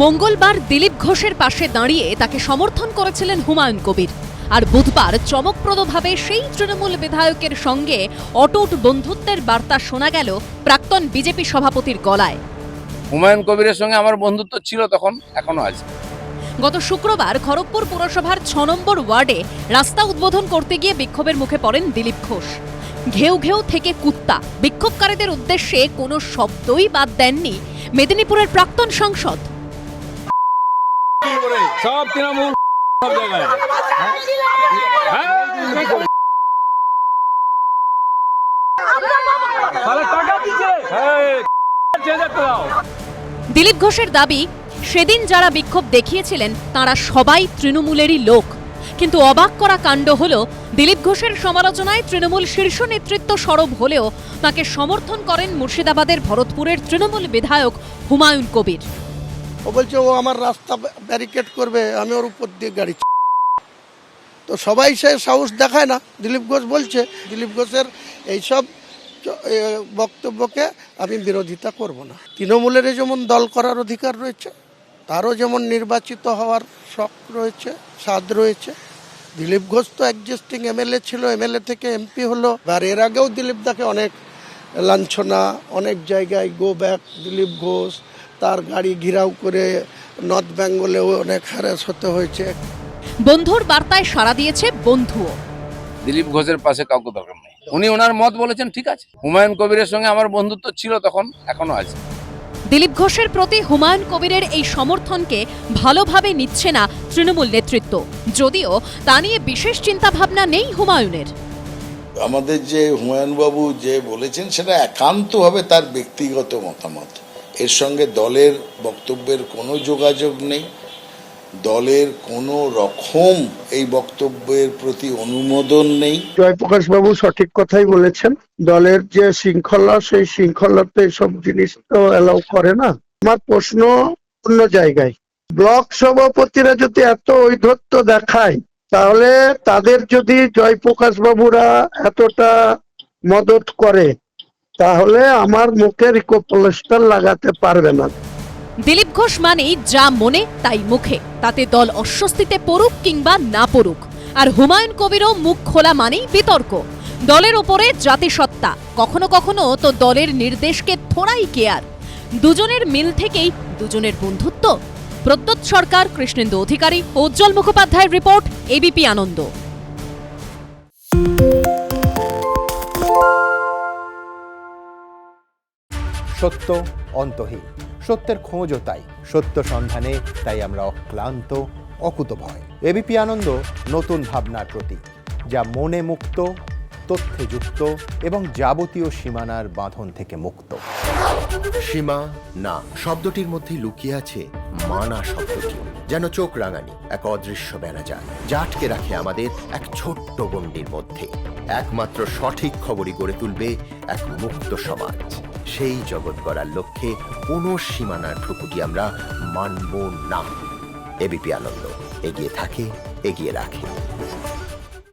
মঙ্গলবার দিলীপ ঘোষের পাশে দাঁড়িয়ে তাকে সমর্থন করেছিলেন হুমায়ুন কবির। আর বুধবার চমকপ্রদভাবে সেই তৃণমূল বিধায়কের সঙ্গে অটুট বন্ধুত্বের বার্তা শোনা গেল প্রাক্তন বিজেপি সভাপতির গলায়। হুমায়ুন কবিরের সঙ্গে আমার বন্ধুত্ব ছিল তখন, এখনো আছে। গত শুক্রবার খড়গপুর পুরসভার ৬ নম্বর ওয়ার্ডে রাস্তা উদ্বোধন করতে গিয়ে বিক্ষোভের মুখে পড়েন দিলীপ ঘোষ। ঘেউ ঘেউ থেকে কুত্তা বিক্ষোভকারীদের উদ্দেশ্যে কোনো শব্দই বাদ দেননি মেদিনীপুরের প্রাক্তন সাংসদ। সব তৃণমূল সব জায়গায় দিলীপ ঘোষের দাবি, সেদিন যারা বিক্ষোভ দেখিয়েছিলেন তারা সবাই তৃণমূলেরই লোক। কিন্তু অবাক করা কাণ্ড হলো, দিলীপ ঘোষের সমালোচনায় তৃণমূল শীর্ষ নেতৃত্ব সরব হলেও তাকে সমর্থন করেন মুর্শিদাবাদের ভরতপুরের তৃণমূল বিধায়ক হুমায়ুন কবির। ও বলছে ও আমার রাস্তা ব্যারিকেড করবে, আমি ওর উপর দিয়ে গাড়ি। তো সবাই সে সাহস দেখায় না। দিলীপ ঘোষ বলছে, দিলীপ ঘোষের এইসব বক্তব্যকে আমি বিরোধিতা করব না। তৃণমূলের যেমন দল করার অধিকার রয়েছে, তারও যেমন নির্বাচিত হওয়ার শখ রয়েছে, স্বাদ রয়েছে। দিলীপ ঘোষ তো এক্সিস্টিং এমএলএ ছিল, এমএলএ থেকে এমপি হলো। আর এর আগেও দিলীপ দাকে অনেক লাঞ্ছনা, অনেক জায়গায় গো ব্যাক দিলীপ ঘোষ, তার গাড়ি ঘিরাও করে নর্থ বেঙ্গলেও অনেক হ্যারাস হতে হয়েছে। বন্ধুর বার্তায় সাড়া দিয়েছে বন্ধুও। দিলীপ ঘোষের পাশে কাউকে দরকার নেই। উনি ওনার মত বলেছেন, ঠিক আছে। হুমায়ুন কবিরের সঙ্গে আমার বন্ধুত্ব ছিল তখন, এখনো আছে। দিলীপ ঘোষের প্রতি হুমায়ুন কবিরের এই সমর্থনকে ভালোভাবে নিচ্ছে না তৃণমূল নেতৃত্ব, যদিও তা নিয়ে বিশেষ চিন্তাভাবনা নেই হুমায়ুনের। আমাদের যে হুমায়ুন বাবু যে বলেছেন সেটা একান্তভাবে তার ব্যক্তিগত মতামত। এর সঙ্গে দলের বক্তব্যের কোনো যোগাযোগ নেই। দলের কোনো রকম এই বক্তব্যের প্রতি অনুমোদন নেই। জয়প্রকাশ বাবু সঠিক কথাই বলেছেন। দলের যে শৃঙ্খলা, সেই শৃঙ্খলাতে সব জিনিস তো অ্যালাউ করে না। আমার প্রশ্ন অন্য জায়গায়। ব্লক সভাপতিরা যদি এত ঔদ্ধত্য দেখায়, তাহলে তাদের যদি জয়প্রকাশ বাবুরা এতটা মদত করে, তাহলে আমার মুখে রিকোপ্লাস্টার লাগাতে পারবে না। দিলীপ ঘোষ মানেই যা মনে তাই মুখে, তাতে দল অস্বস্তিতে পড়ুক কিংবা না পড়ুক। আর হুমায়ুন কবিরও মুখ খোলা মানেই বিতর্ক। দলের ওপরে জাতিসত্তা, কখনো কখনো তো দলের নির্দেশকে থোড়াই কেয়ার। দুজনের মিল থেকেই দুজনের বন্ধুত্ব। প্রদ্যোৎ সরকার, কৃষ্ণেন্দু অধিকারী ও উজ্জ্বল মুখোপাধ্যায়ের রিপোর্ট, এবিপি আনন্দ। সত্য অন্তহীন, সত্যের খোঁজও তাই, সত্য সন্ধানে তাই আমরা অক্লান্ত, অকুতভয়। এবিপি আনন্দ নতুন ভাবনার প্রতীক, যা মনে মুক্ত, তথ্যে যুক্ত এবং যাবতীয় সীমানার বাঁধন থেকে মুক্ত। সীমা না শব্দটির মধ্যে লুকিয়ে আছে মানা শব্দটি, যেন চোখ রাঙানি এক অদৃশ্য বেড়াজাল, যা আটকে রাখে আমাদের এক ছোট্ট গণ্ডির মধ্যে। একমাত্র সঠিক খবরই গড়ে তুলবে এক মুক্ত সমাজ। সেই জগৎ গড়ার লক্ষ্যে কোনো সীমানার ঠুকুটি আমরা মানব না। এবিপি আনন্দ এগিয়ে থাকে, এগিয়ে রাখে।